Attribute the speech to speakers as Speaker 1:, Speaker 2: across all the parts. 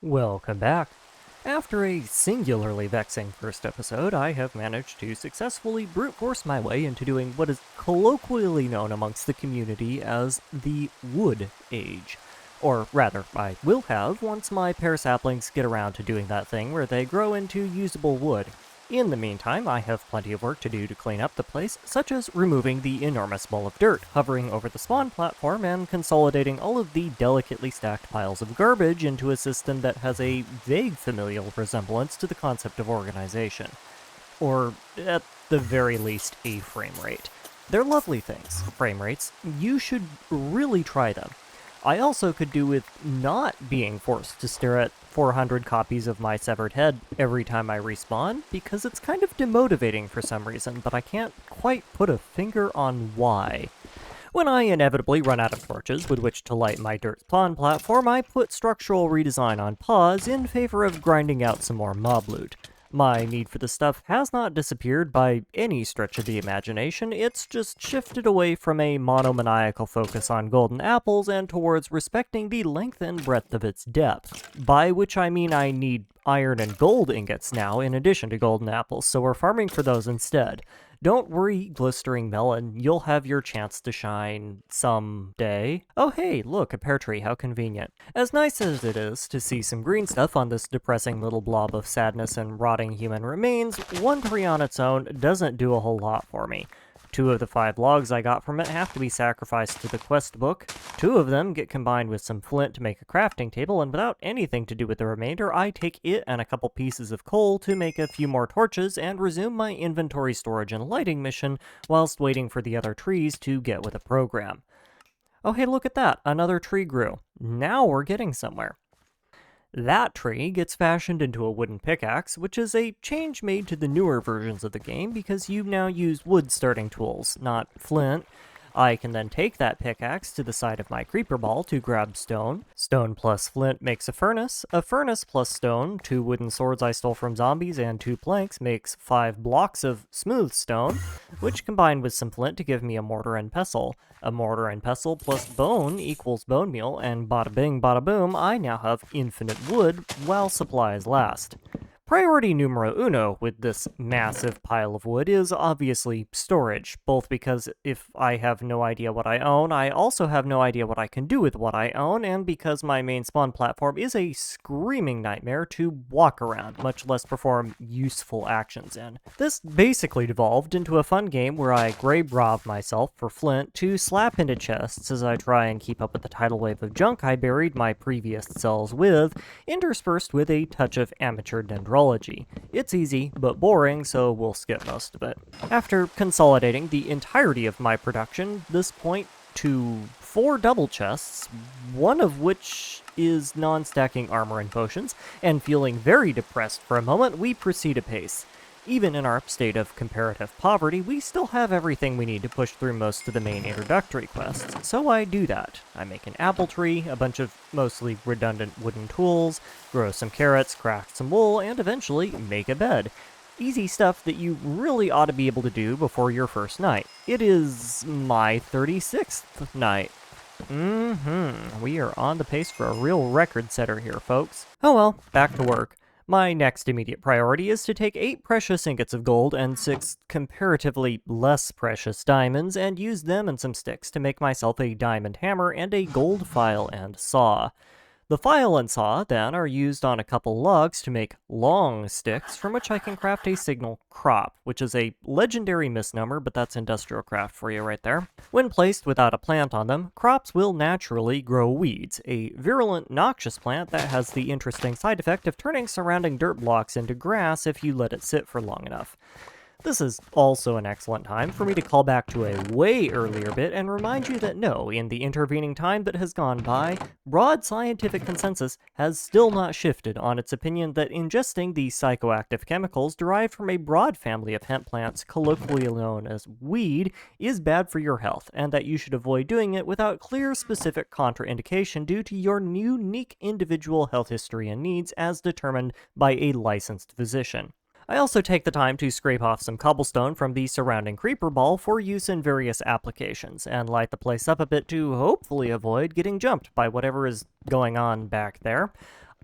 Speaker 1: Welcome back. After a singularly vexing first episode, I have managed to successfully brute force my way into doing what is colloquially known amongst the community as the wood age. Or rather, I will have once my pear saplings get around to doing that thing where they grow into usable wood. In the meantime, I have plenty of work to do to clean up the place, such as removing the enormous ball of dirt hovering over the spawn platform and consolidating all of the delicately stacked piles of garbage into a system that has a vague familial resemblance to the concept of organization. Or, at the very least, a frame rate. They're lovely things, frame rates. You should really try them. I also could do with not being forced to stare at 400 copies of my severed head every time I respawn, because it's kind of demotivating for some reason, but I can't quite put a finger on why. When I inevitably run out of torches with which to light my dirt spawn platform, I put structural redesign on pause in favor of grinding out some more mob loot. My need for the stuff has not disappeared by any stretch of the imagination, it's just shifted away from a monomaniacal focus on golden apples and towards respecting the length and breadth of its depth. By which I mean I need iron and gold ingots now in addition to golden apples, so we're farming for those instead. Don't worry, Glistering Melon, you'll have your chance to shine someday. Oh hey, look, a pear tree, how convenient. As nice as it is to see some green stuff on this depressing little blob of sadness and rotting human remains, one tree on its own doesn't do a whole lot for me. 2 of the 5 logs I got from it have to be sacrificed to the quest book, 2 of them get combined with some flint to make a crafting table, and without anything to do with the remainder, I take it and a couple pieces of coal to make a few more torches and resume my inventory storage and lighting mission whilst waiting for the other trees to get with the program. Oh hey, look at that, another tree grew. Now we're getting somewhere. That tree gets fashioned into a wooden pickaxe, which is a change made to the newer versions of the game because you now use wood starting tools, not flint. I can then take that pickaxe to the side of my creeper ball to grab stone. Stone plus flint makes a furnace plus stone, 2 wooden swords I stole from zombies, and 2 planks makes 5 blocks of smooth stone, which combined with some flint to give me a mortar and pestle. A mortar and pestle plus bone equals bone meal, and bada bing bada boom, I now have infinite wood while supplies last. Priority numero uno with this massive pile of wood is obviously storage, both because if I have no idea what I own, I also have no idea what I can do with what I own, and because my main spawn platform is a screaming nightmare to walk around, much less perform useful actions in. This basically devolved into a fun game where I grave rob myself for flint to slap into chests as I try and keep up with the tidal wave of junk I buried my previous cells with, interspersed with a touch of amateur dendrology. It's easy, but boring, so we'll skip most of it. After consolidating the entirety of my production, this point to 4 double chests, one of which is non-stacking armor and potions, and feeling very depressed for a moment, we proceed apace. Even in our state of comparative poverty, we still have everything we need to push through most of the main introductory quests, so I do that. I make an apple tree, a bunch of mostly redundant wooden tools, grow some carrots, craft some wool, and eventually make a bed. Easy stuff that you really ought to be able to do before your first night. It is my 36th night. We are on the pace for a real record setter here, folks. Oh well, back to work. My next immediate priority is to take 8 precious ingots of gold and 6 comparatively less precious diamonds and use them and some sticks to make myself a diamond hammer and a gold file and saw. The file and saw, then, are used on a couple logs to make long sticks from which I can craft a signal crop, which is a legendary misnomer, but that's industrial craft for you right there. When placed without a plant on them, crops will naturally grow weeds, a virulent, noxious plant that has the interesting side effect of turning surrounding dirt blocks into grass if you let it sit for long enough. This is also an excellent time for me to call back to a way earlier bit and remind you that no, in the intervening time that has gone by, broad scientific consensus has still not shifted on its opinion that ingesting the psychoactive chemicals derived from a broad family of hemp plants colloquially known as weed is bad for your health, and that you should avoid doing it without clear specific contraindication due to your unique individual health history and needs as determined by a licensed physician. I also take the time to scrape off some cobblestone from the surrounding creeper ball for use in various applications, and light the place up a bit to hopefully avoid getting jumped by whatever is going on back there.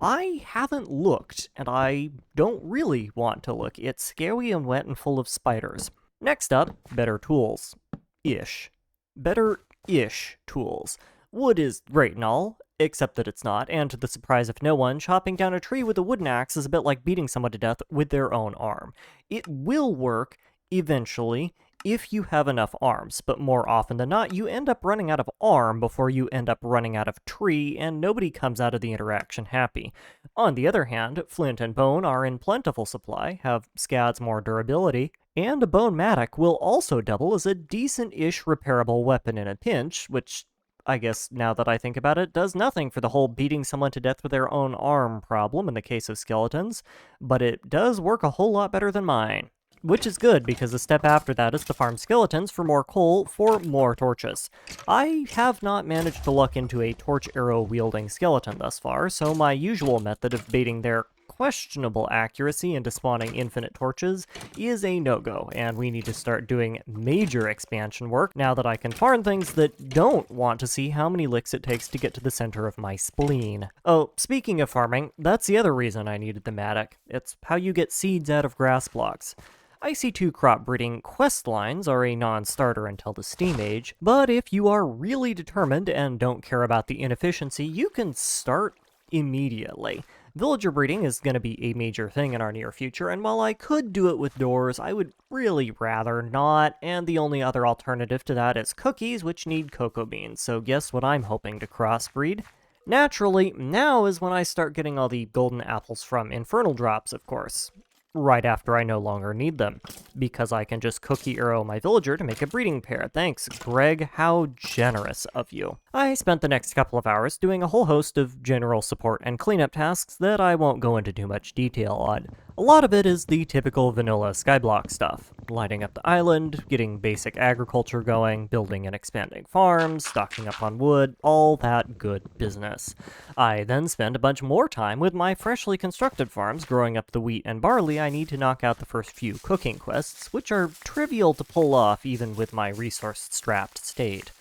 Speaker 1: I haven't looked, and I don't really want to look. It's scary and wet and full of spiders. Next up, better tools. Ish. Better-ish tools. Wood is great and all, except that it's not, and to the surprise of no one, chopping down a tree with a wooden axe is a bit like beating someone to death with their own arm. It will work, eventually, if you have enough arms, but more often than not, you end up running out of arm before you end up running out of tree, and nobody comes out of the interaction happy. On the other hand, flint and bone are in plentiful supply, have scads more durability, and a bone mattock will also double as a decent-ish repairable weapon in a pinch, which, I guess now that I think about it, does nothing for the whole beating someone to death with their own arm problem in the case of skeletons, but it does work a whole lot better than mine. Which is good, because the step after that is to farm skeletons for more coal for more torches. I have not managed to luck into a torch arrow wielding skeleton thus far, so my usual method of baiting their questionable accuracy into spawning infinite torches is a no-go, and we need to start doing major expansion work now that I can farm things that don't want to see how many licks it takes to get to the center of my spleen. Oh, speaking of farming, that's the other reason I needed the mattock. It's how you get seeds out of grass blocks. IC2 crop breeding quest lines are a non-starter until the Steam Age, but if you are really determined and don't care about the inefficiency, you can start immediately. Villager breeding is going to be a major thing in our near future, and while I could do it with doors, I would really rather not, and the only other alternative to that is cookies, which need cocoa beans, so guess what I'm hoping to crossbreed? Naturally, now is when I start getting all the golden apples from Infernal Drops, of course. Right after I no longer need them, because I can just cookie arrow my villager to make a breeding pair. Thanks, Greg, how generous of you. I spent the next couple of hours doing a whole host of general support and cleanup tasks that I won't go into too much detail on. A lot of it is the typical vanilla skyblock stuff. Lighting up the island, getting basic agriculture going, building and expanding farms, stocking up on wood, all that good business. I then spend a bunch more time with my freshly constructed farms growing up the wheat and barley I need to knock out the first few cooking quests, which are trivial to pull off even with my resource-strapped state.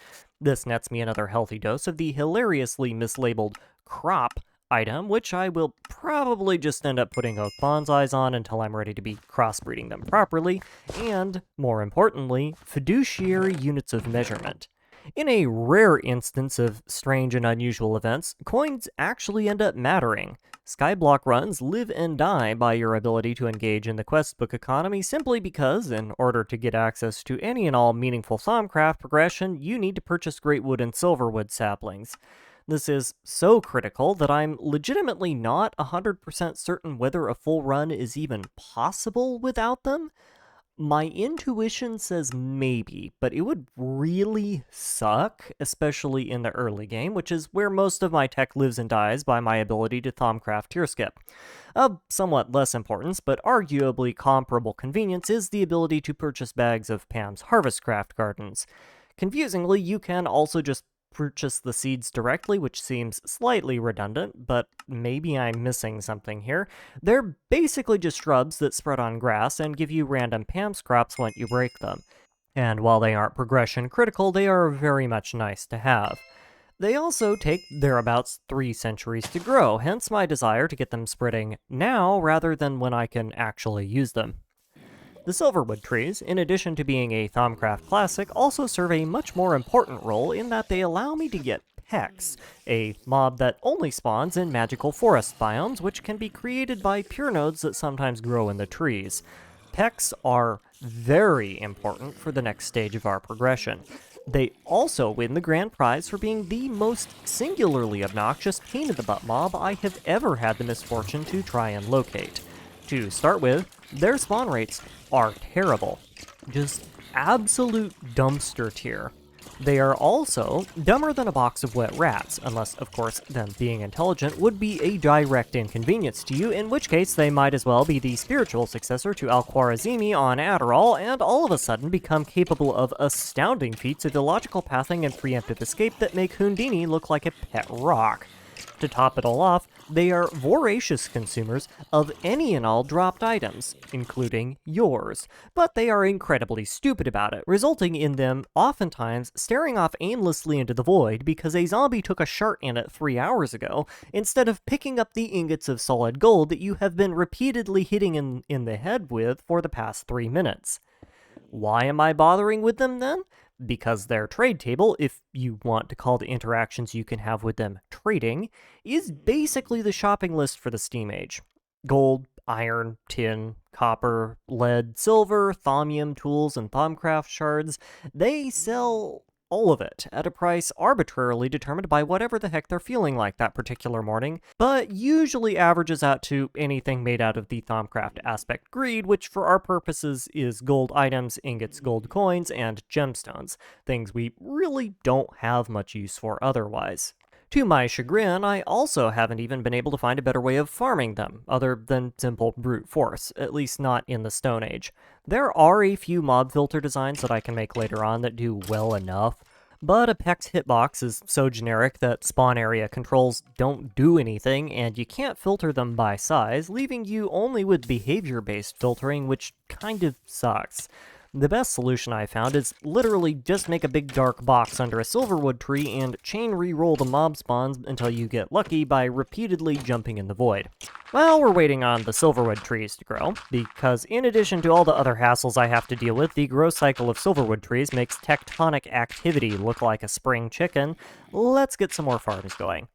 Speaker 1: This nets me another healthy dose of the hilariously mislabeled crop item, which I will probably just end up putting oak bonsais on until I'm ready to be crossbreeding them properly, and, more importantly, fiduciary units of measurement. In a rare instance of strange and unusual events, coins actually end up mattering. Skyblock runs live and die by your ability to engage in the questbook economy simply because, in order to get access to any and all meaningful Thaumcraft progression, you need to purchase great wood and silverwood saplings. This is so critical that I'm legitimately not 100% certain whether a full run is even possible without them. My intuition says maybe, but it would really suck, especially in the early game, which is where most of my tech lives and dies by my ability to Thaumcraft tier skip. Of somewhat less importance, but arguably comparable convenience, is the ability to purchase bags of Pam's Harvestcraft gardens. Confusingly, you can also just purchase the seeds directly, which seems slightly redundant, but maybe I'm missing something here. They're basically just shrubs that spread on grass and give you random Pam scraps when you break them. And while they aren't progression critical, they are very much nice to have. They also take thereabouts 3 centuries to grow, hence my desire to get them spreading now rather than when I can actually use them. The silverwood trees, in addition to being a Thaumcraft classic, also serve a much more important role in that they allow me to get pecks, a mob that only spawns in magical forest biomes, which can be created by pure nodes that sometimes grow in the trees. Pecks are very important for the next stage of our progression. They also win the grand prize for being the most singularly obnoxious pain-in-the-butt mob I have ever had the misfortune to try and locate. To start with, their spawn rates are terrible. Just absolute dumpster tier. They are also dumber than a box of wet rats, unless, of course, them being intelligent would be a direct inconvenience to you, in which case they might as well be the spiritual successor to Al-Khwarizmi on Adderall, and all of a sudden become capable of astounding feats of illogical pathing and preemptive escape that make Houdini look like a pet rock. To top it all off, They are voracious consumers of any and all dropped items, including yours, but they are incredibly stupid about it, resulting in them oftentimes staring off aimlessly into the void because a zombie took a shart in it 3 hours ago, instead of picking up the ingots of solid gold that you have been repeatedly hitting in the head with for the past 3 minutes. Why am I bothering with them then? Because their trade table, if you want to call the interactions you can have with them trading, is basically the shopping list for the Steam Age. Gold, iron, tin, copper, lead, silver, thaumium tools, and thaumcraft shards. They sell all of it at a price arbitrarily determined by whatever the heck they're feeling like that particular morning, but usually averages out to anything made out of the Thaumcraft aspect greed, which for our purposes is gold items, ingots, gold coins, and gemstones, things we really don't have much use for otherwise. To my chagrin, I also haven't even been able to find a better way of farming them, other than simple brute force, at least not in the Stone Age. There are a few mob filter designs that I can make later on that do well enough, but a PEX hitbox is so generic that spawn area controls don't do anything, and you can't filter them by size, leaving you only with behavior-based filtering, which kind of sucks. The best solution I found is literally just make a big dark box under a silverwood tree and chain re-roll the mob spawns until you get lucky by repeatedly jumping in the void. While we're waiting on the silverwood trees to grow, because in addition to all the other hassles I have to deal with, the growth cycle of silverwood trees makes tectonic activity look like a spring chicken, let's get some more farms going.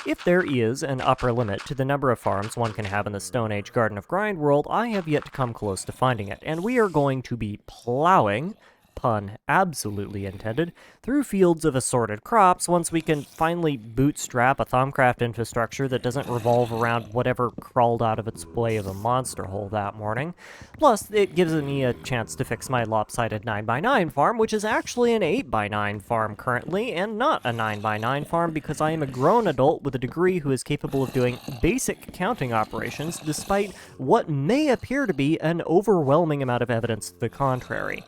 Speaker 1: If there is an upper limit to the number of farms one can have in the Stone Age Garden of Grind world, I have yet to come close to finding it, and we are going to be plowing, pun absolutely intended, through fields of assorted crops once we can finally bootstrap a Thaumcraft infrastructure that doesn't revolve around whatever crawled out of its way of a monster hole that morning. Plus, it gives me a chance to fix my lopsided 9x9 farm, which is actually an 8x9 farm currently, and not a 9x9 farm because I am a grown adult with a degree who is capable of doing basic counting operations despite what may appear to be an overwhelming amount of evidence to the contrary.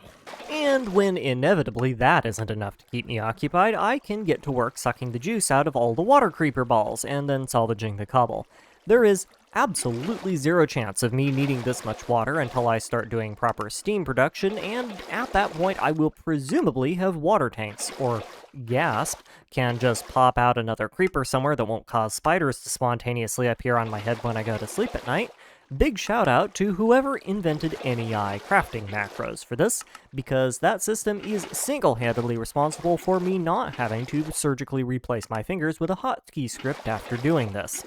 Speaker 1: And when inevitably that isn't enough to keep me occupied, I can get to work sucking the juice out of all the water creeper balls and then salvaging the cobble. There is absolutely zero chance of me needing this much water until I start doing proper steam production, and at that point I will presumably have water tanks, or gasp, can just pop out another creeper somewhere that won't cause spiders to spontaneously appear on my head when I go to sleep at night. Big shout out to whoever invented NEI crafting macros for this, because that system is single-handedly responsible for me not having to surgically replace my fingers with a hotkey script after doing this.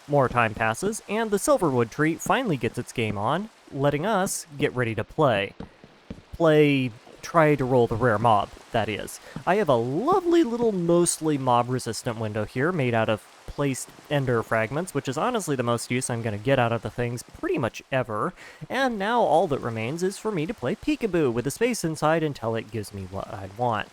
Speaker 1: More time passes, and the silverwood tree finally gets its game on, letting us get ready to play. Try to roll the rare mob, that is. I have a lovely little mostly mob-resistant window here made out of placed ender fragments, which is honestly the most use I'm going to get out of the things pretty much ever, and now all that remains is for me to play peekaboo with a space inside until it gives me what I want.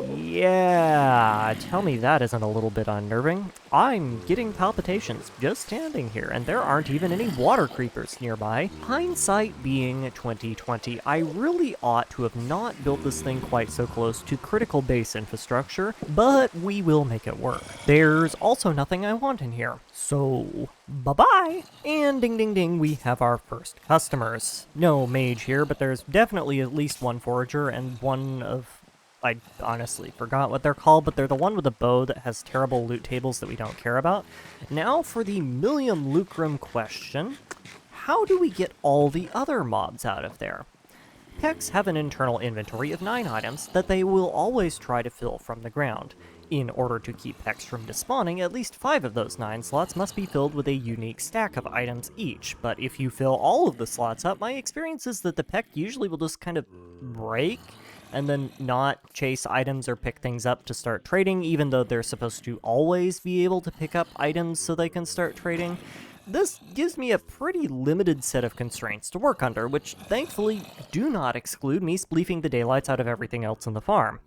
Speaker 1: Yeah, tell me that isn't a little bit unnerving. I'm getting palpitations just standing here, and there aren't even any water creepers nearby. Hindsight being 2020, I really ought to have not built this thing quite so close to critical base infrastructure, but we will make it work. There's also nothing I want in here, so bye-bye! And ding ding ding, we have our first customers. No mage here, but there's definitely at least one forager and one of... I honestly forgot what they're called, but they're the one with the bow that has terrible loot tables that we don't care about. Now for the millium lucrum question. How do we get all the other mobs out of there? Pecs have an internal inventory of 9 items that they will always try to fill from the ground. In order to keep Pecs from despawning, at least 5 of those 9 slots must be filled with a unique stack of items each, but if you fill all of the slots up, my experience is that the Pec usually will just kind of break and then not chase items or pick things up to start trading, even though they're supposed to always be able to pick up items so they can start trading. This gives me a pretty limited set of constraints to work under, which thankfully do not exclude me spleefing the daylights out of everything else in the farm.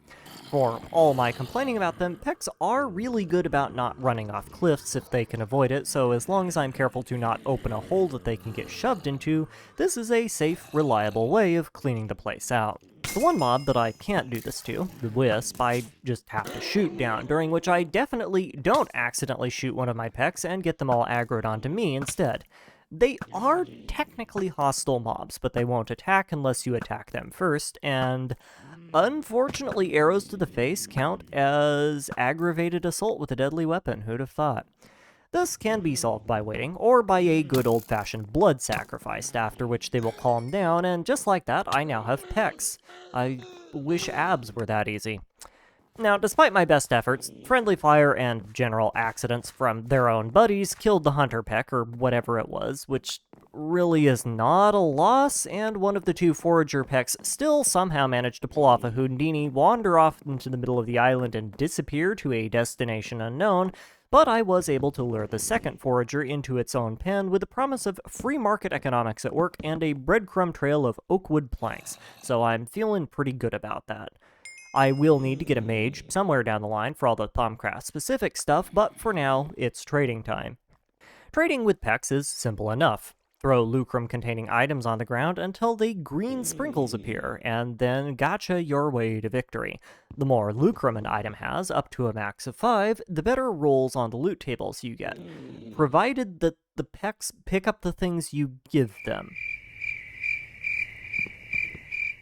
Speaker 1: For all my complaining about them, Pecs are really good about not running off cliffs if they can avoid it, so as long as I'm careful to not open a hole that they can get shoved into, this is a safe, reliable way of cleaning the place out. The one mob that I can't do this to, the wisp, I just have to shoot down, during which I definitely don't accidentally shoot one of my pecks and get them all aggroed onto me instead. They are technically hostile mobs, but they won't attack unless you attack them first, and unfortunately arrows to the face count as aggravated assault with a deadly weapon, who'd have thought. This can be solved by waiting, or by a good old-fashioned blood sacrifice, after which they will calm down, and just like that, I now have pecs. I wish abs were that easy. Now, despite my best efforts, friendly fire and general accidents from their own buddies killed the hunter peck, or whatever it was, which really is not a loss, and one of the two forager pecks still somehow managed to pull off a Houdini, wander off into the middle of the island, and disappear to a destination unknown, but I was able to lure the second forager into its own pen with the promise of free market economics at work and a breadcrumb trail of oakwood planks, so I'm feeling pretty good about that. I will need to get a mage somewhere down the line for all the Thumbcraft-specific stuff, but for now, it's trading time. Trading with pecks is simple enough. Throw lucrum-containing items on the ground until the green sprinkles appear, and then gotcha your way to victory. The more lucrum an item has, up to a max of 5, the better rolls on the loot tables you get, provided that the pecks pick up the things you give them.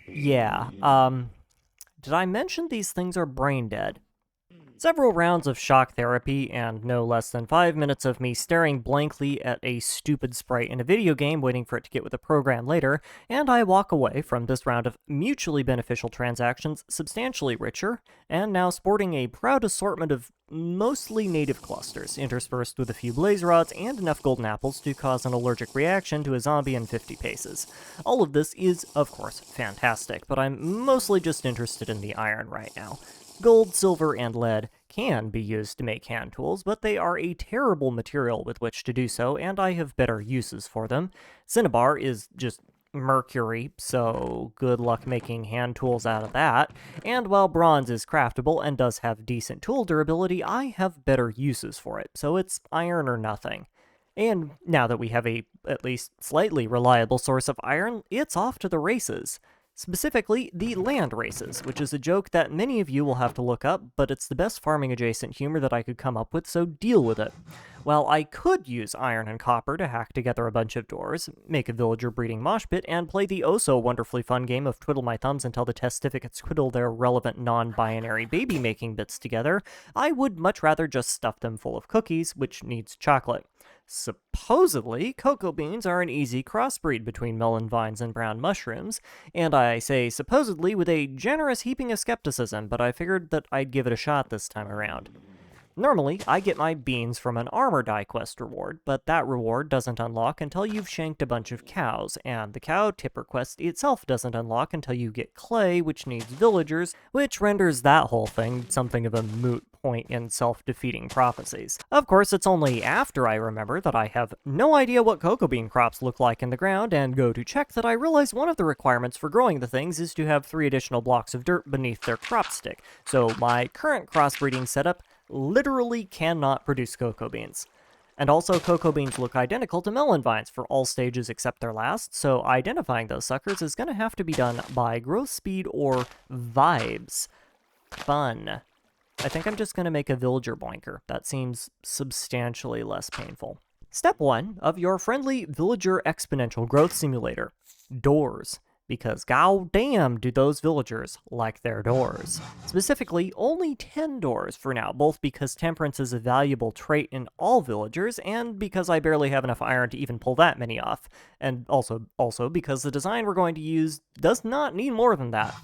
Speaker 1: Yeah, did I mention these things are brain dead? Several rounds of shock therapy, and no less than 5 minutes of me staring blankly at a stupid sprite in a video game waiting for it to get with the program later, and I walk away from this round of mutually beneficial transactions substantially richer, and now sporting a proud assortment of mostly native clusters, interspersed with a few blaze rods and enough golden apples to cause an allergic reaction to a zombie in 50 paces. All of this is, of course, fantastic, but I'm mostly just interested in the iron right now. Gold, silver, and lead can be used to make hand tools, but they are a terrible material with which to do so, and I have better uses for them. Cinnabar is just mercury, so good luck making hand tools out of that. And while bronze is craftable and does have decent tool durability, I have better uses for it, so it's iron or nothing. And now that we have a, at least slightly reliable source of iron, it's off to the races. Specifically, the land races, which is a joke that many of you will have to look up, but it's the best farming-adjacent humor that I could come up with, so deal with it. While I could use iron and copper to hack together a bunch of doors, make a villager breeding mosh pit, and play the oh-so-wonderfully fun game of twiddle my thumbs until the testificates twiddle their relevant non-binary baby-making bits together, I would much rather just stuff them full of cookies, which needs chocolate. Supposedly, cocoa beans are an easy crossbreed between melon vines and brown mushrooms, and I say supposedly with a generous heaping of skepticism, but I figured that I'd give it a shot this time around. Normally, I get my beans from an armor die quest reward, but that reward doesn't unlock until you've shanked a bunch of cows, and the cow tipper quest itself doesn't unlock until you get clay, which needs villagers, which renders that whole thing something of a moot point in self-defeating prophecies. Of course, it's only after I remember that I have no idea what cocoa bean crops look like in the ground and go to check that I realize one of the requirements for growing the things is to have 3 additional blocks of dirt beneath their crop stick, so my current crossbreeding setup literally cannot produce cocoa beans. And also, cocoa beans look identical to melon vines for all stages except their last, so identifying those suckers is going to have to be done by growth speed or vibes. Fun. I think I'm just going to make a villager boinker. That seems substantially less painful. Step 1 of your friendly villager exponential growth simulator. Doors. Because goddamn do those villagers like their doors. Specifically, only 10 doors for now, both because temperance is a valuable trait in all villagers, and because I barely have enough iron to even pull that many off, and also because the design we're going to use does not need more than that.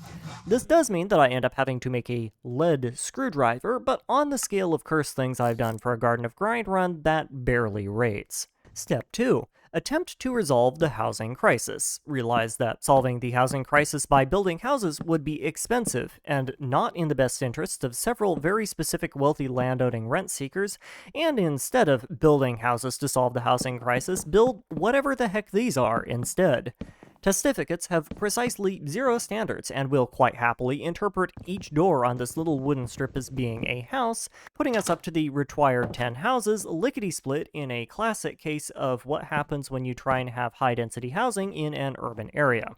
Speaker 1: This does mean that I end up having to make a lead screwdriver, but on the scale of cursed things I've done for a Garden of Grind run, that barely rates. Step 2. Attempt to resolve the housing crisis. Realize that solving the housing crisis by building houses would be expensive, and not in the best interest of several very specific wealthy landowning rent seekers, and instead of building houses to solve the housing crisis, build whatever the heck these are instead. Testificates have precisely 0 standards and will quite happily interpret each door on this little wooden strip as being a house, putting us up to the required 10 houses, lickety-split in a classic case of what happens when you try and have high-density housing in an urban area.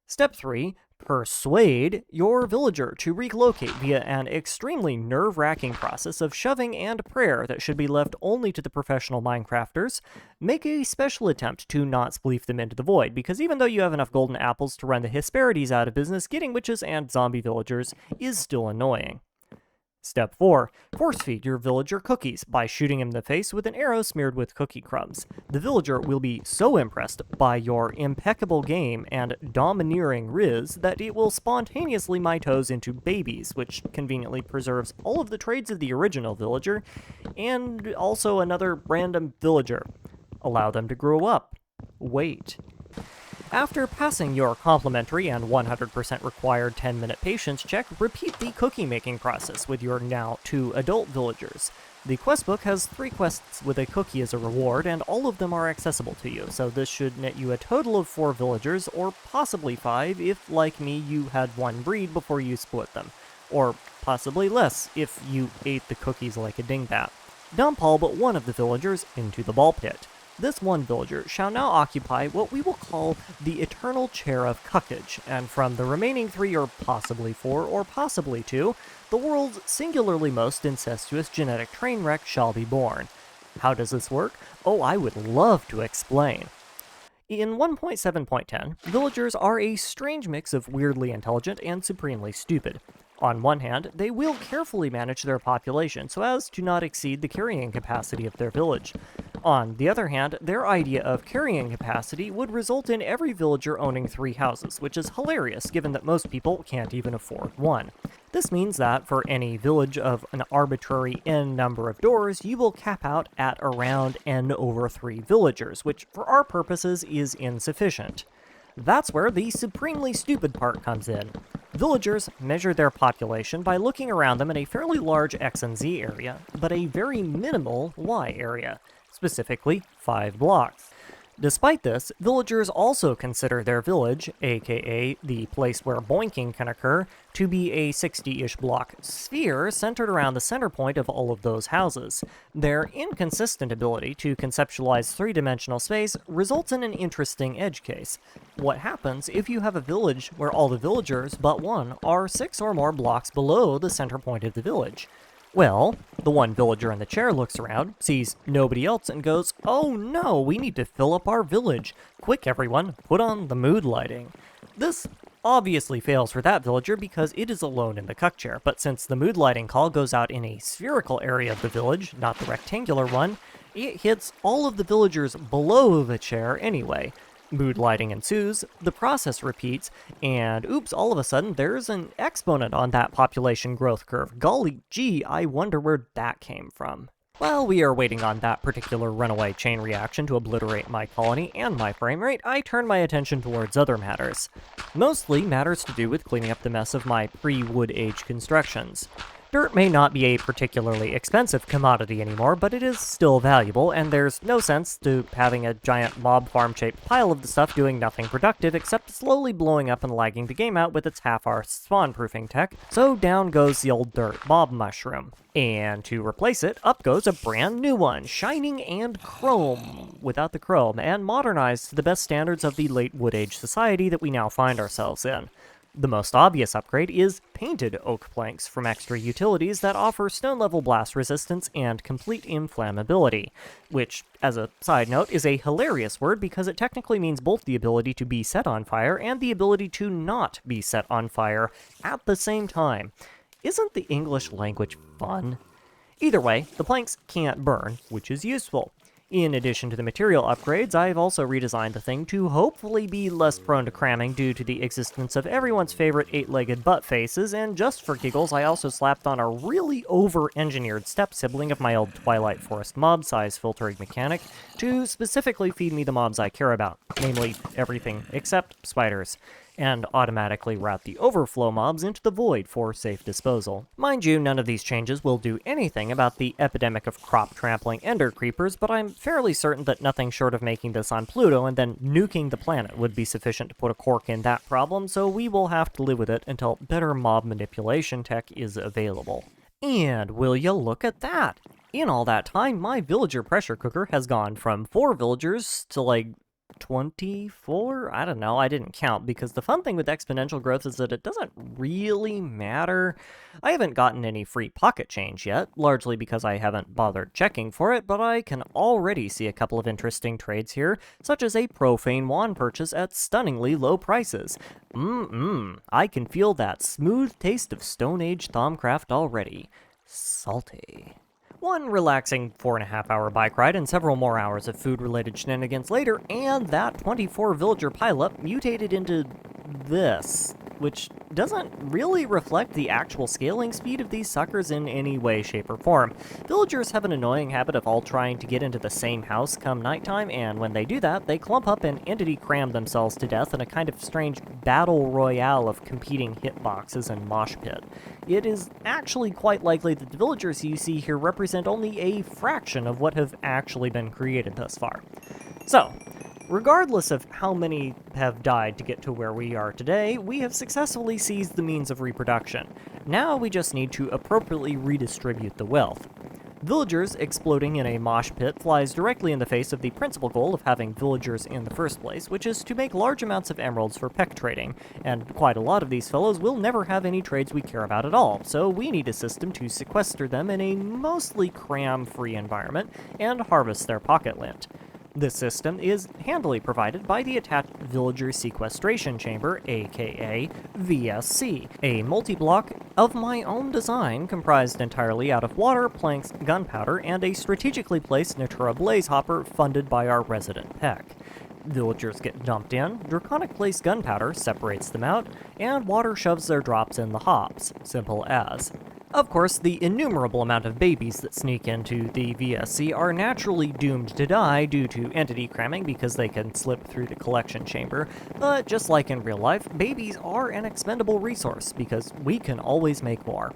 Speaker 1: Step 3. Persuade your villager to relocate via an extremely nerve-wracking process of shoving and prayer that should be left only to the professional Minecrafters. Make a special attempt to not spleef them into the void, because even though you have enough golden apples to run the Hesperides out of business, getting witches and zombie villagers is still annoying. Step 4. Force feed your villager cookies by shooting him in the face with an arrow smeared with cookie crumbs. The villager will be so impressed by your impeccable game and domineering riz that it will spontaneously mitose into babies, which conveniently preserves all of the traits of the original villager, and also another random villager. Allow them to grow up. Wait. After passing your complimentary and 100% required 10-minute patience check, repeat the cookie-making process with your now 2 adult villagers. The questbook has 3 quests with a cookie as a reward, and all of them are accessible to you, so this should net you a total of 4 villagers, or possibly 5 if, like me, you had 1 breed before you split them. Or possibly less if you ate the cookies like a dingbat. Dump all but 1 of the villagers into the ball pit. This 1 villager shall now occupy what we will call the eternal chair of cuckage, and from the remaining 3 or possibly 4 or possibly 2, the world's singularly most incestuous genetic train wreck shall be born. How does this work? Oh, I would love to explain. In 1.7.10, villagers are a strange mix of weirdly intelligent and supremely stupid. On one hand, they will carefully manage their population so as to not exceed the carrying capacity of their village. On the other hand, their idea of carrying capacity would result in every villager owning 3 houses, which is hilarious given that most people can't even afford 1. This means that for any village of an arbitrary n number of doors, you will cap out at around n over 3 villagers, which for our purposes is insufficient. That's where the supremely stupid part comes in. Villagers measure their population by looking around them in a fairly large X and Z area, but a very minimal Y area, specifically 5 blocks. Despite this, villagers also consider their village, aka the place where boinking can occur, to be a 60-ish block sphere centered around the center point of all of those houses. Their inconsistent ability to conceptualize 3-dimensional space results in an interesting edge case. What happens if you have a village where all the villagers but 1 are 6 or more blocks below the center point of the village? Well, the 1 villager in the chair looks around, sees nobody else, and goes, "Oh no, we need to fill up our village. Quick everyone, put on the mood lighting." This obviously fails for that villager because it is alone in the cuck chair, but since the mood lighting call goes out in a spherical area of the village, not the rectangular one, it hits all of the villagers below the chair anyway. Mood lighting ensues, the process repeats, and oops, all of a sudden there's an exponent on that population growth curve. Golly gee, I wonder where that came from. While we are waiting on that particular runaway chain reaction to obliterate my colony and my frame rate, I turn my attention towards other matters. Mostly matters to do with cleaning up the mess of my pre-wood age constructions. Dirt may not be a particularly expensive commodity anymore, but it is still valuable, and there's no sense to having a giant mob farm-shaped pile of the stuff doing nothing productive except slowly blowing up and lagging the game out with its half-arsed spawn-proofing tech, so down goes the old dirt mob mushroom. And to replace it, up goes a brand new one, shining and chrome, without the chrome, and modernized to the best standards of the late Wood Age society that we now find ourselves in. The most obvious upgrade is painted oak planks from extra utilities that offer stone-level blast resistance and complete inflammability, which, as a side note, is a hilarious word because it technically means both the ability to be set on fire and the ability to not be set on fire at the same time. Isn't the English language fun? Either way, the planks can't burn, which is useful. In addition to the material upgrades, I've also redesigned the thing to hopefully be less prone to cramming due to the existence of everyone's favorite 8-legged butt faces, and just for giggles, I also slapped on a really over-engineered step-sibling of my old Twilight Forest mob size filtering mechanic to specifically feed me the mobs I care about, namely everything except spiders, and automatically route the overflow mobs into the void for safe disposal. Mind you, none of these changes will do anything about the epidemic of crop trampling ender creepers, but I'm fairly certain that nothing short of making this on Pluto and then nuking the planet would be sufficient to put a cork in that problem, so we will have to live with it until better mob manipulation tech is available. And will ya look at that? In all that time, my villager pressure cooker has gone from 4 villagers to like 24? I don't know, I didn't count, because the fun thing with exponential growth is that it doesn't really matter. I haven't gotten any free pocket change yet, largely because I haven't bothered checking for it, but I can already see a couple of interesting trades here, such as a profane wand purchase at stunningly low prices. I can feel that smooth taste of Stone Age Thaumcraft already. Salty. One relaxing 4.5-hour bike ride and several more hours of food-related shenanigans later, and that 24-villager pileup mutated into this, which doesn't really reflect the actual scaling speed of these suckers in any way, shape, or form. Villagers have an annoying habit of all trying to get into the same house come nighttime, and when they do that, they clump up and entity cram themselves to death in a kind of strange battle royale of competing hitboxes and mosh pit. It is actually quite likely that the villagers you see here represent only a fraction of what have actually been created thus far. So, regardless of how many have died to get to where we are today, we have successfully seized the means of reproduction. Now we just need to appropriately redistribute the wealth. Villagers exploding in a mosh pit flies directly in the face of the principal goal of having villagers in the first place, which is to make large amounts of emeralds for peck trading, and quite a lot of these fellows will never have any trades we care about at all, so we need a system to sequester them in a mostly cram-free environment and harvest their pocket lint. This system is handily provided by the attached Villager Sequestration Chamber, aka VSC, a multi-block of my own design comprised entirely out of water, planks, gunpowder, and a strategically placed Natura blaze hopper funded by our resident Peck. Villagers get dumped in, Draconic Blaze gunpowder separates them out, and water shoves their drops in the hops. Simple as. Of course, the innumerable amount of babies that sneak into the VSC are naturally doomed to die due to entity cramming because they can slip through the collection chamber, but just like in real life, babies are an expendable resource because we can always make more.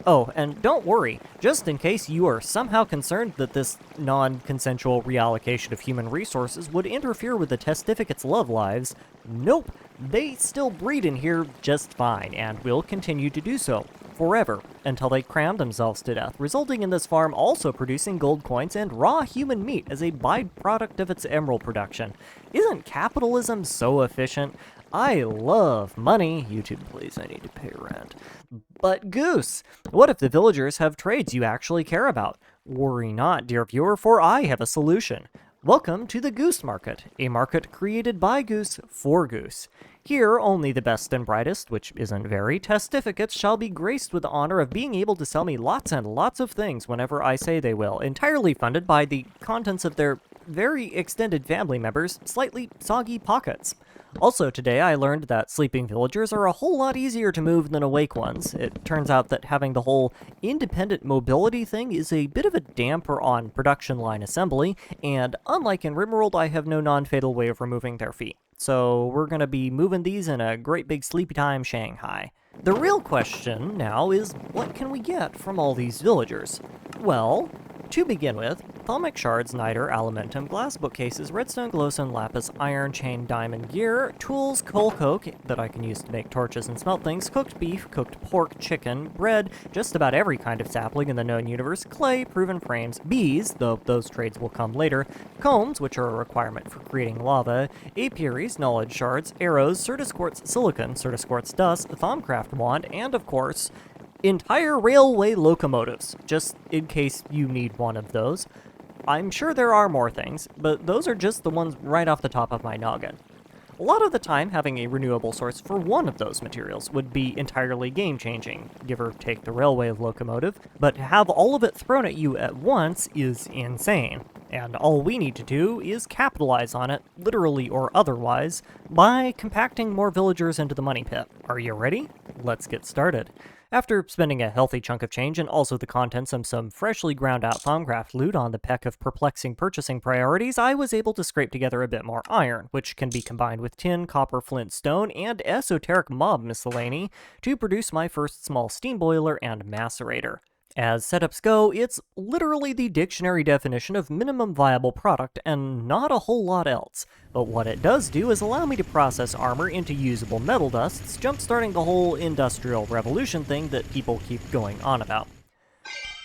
Speaker 1: Oh, and don't worry, just in case you are somehow concerned that this non-consensual reallocation of human resources would interfere with the testificates' love lives, nope, they still breed in here just fine, and will continue to do so forever, until they cram themselves to death, resulting in this farm also producing gold coins and raw human meat as a byproduct of its emerald production. Isn't capitalism so efficient? I love money. YouTube, please, I need to pay rent. But Goose, what if the villagers have trades you actually care about? Worry not, dear viewer, for I have a solution. Welcome to the Goose Market, a market created by Goose for Goose. Here, only the best and brightest, which isn't very, testificates shall be graced with the honor of being able to sell me lots and lots of things whenever I say they will, entirely funded by the contents of their very extended family members' slightly soggy pockets. Also today I learned that sleeping villagers are a whole lot easier to move than awake ones. It turns out that having the whole independent mobility thing is a bit of a damper on production line assembly, and unlike in Rimworld, I have no non-fatal way of removing their feet. So we're gonna be moving these in a great big sleepy time Shanghai. The real question now is, what can we get from all these villagers? Well, to begin with, Thalmic shards, niter, alimentum, glass bookcases, redstone, glowstone, lapis, iron, chain, diamond gear, tools, coal coke that I can use to make torches and smelt things, cooked beef, cooked pork, chicken, bread, just about every kind of sapling in the known universe, clay, proven frames, bees, though those trades will come later, combs, which are a requirement for creating lava, apiaries, knowledge shards, arrows, certus quartz silicon, certus quartz dust, Thaumcraft wand, and of course, entire railway locomotives, just in case you need one of those. I'm sure there are more things, but those are just the ones right off the top of my noggin. A lot of the time, having a renewable source for one of those materials would be entirely game-changing, give or take the railway locomotive, but to have all of it thrown at you at once is insane. And all we need to do is capitalize on it, literally or otherwise, by compacting more villagers into the money pit. Are you ready? Let's get started. After spending a healthy chunk of change and also the contents of some freshly ground out Thaumcraft loot on the peck of perplexing purchasing priorities, I was able to scrape together a bit more iron, which can be combined with tin, copper, flint, stone, and esoteric mob miscellany to produce my first small steam boiler and macerator. As setups go, it's literally the dictionary definition of minimum viable product and not a whole lot else. But what it does do is allow me to process armor into usable metal dusts, jump-starting the whole industrial revolution thing that people keep going on about.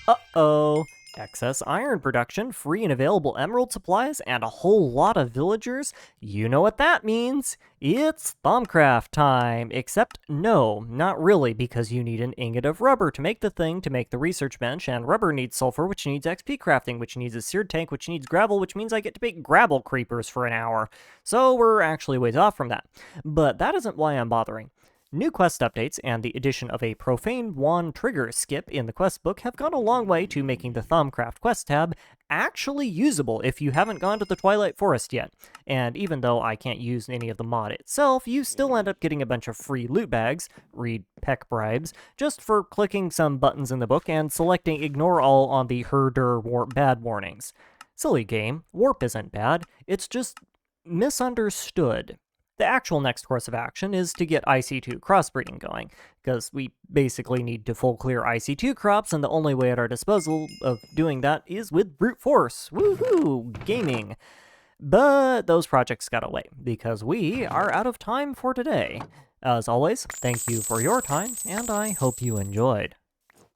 Speaker 1: Uh-oh. Excess iron production, free and available emerald supplies, and a whole lot of villagers. You know what that means. It's Thumbcraft time! Except, no, not really, because you need an ingot of rubber to make the thing to make the research bench, and rubber needs sulfur, which needs XP crafting, which needs a seared tank, which needs gravel, which means I get to make gravel creepers for an hour. So we're actually ways off from that. But that isn't why I'm bothering. New quest updates and the addition of a profane wand trigger skip in the quest book have gone a long way to making the Thumbcraft quest tab actually usable if you haven't gone to the Twilight Forest yet. And even though I can't use any of the mod itself, you still end up getting a bunch of free loot bags, read peck bribes, just for clicking some buttons in the book and selecting ignore all on the herder warp bad warnings. Silly game, warp isn't bad, it's just misunderstood. The actual next course of action is to get IC2 crossbreeding going, because we basically need to full clear IC2 crops, and the only way at our disposal of doing that is with brute force. Woohoo! Gaming! But those projects gotta wait, because we are out of time for today. As always, thank you for your time, and I hope you enjoyed.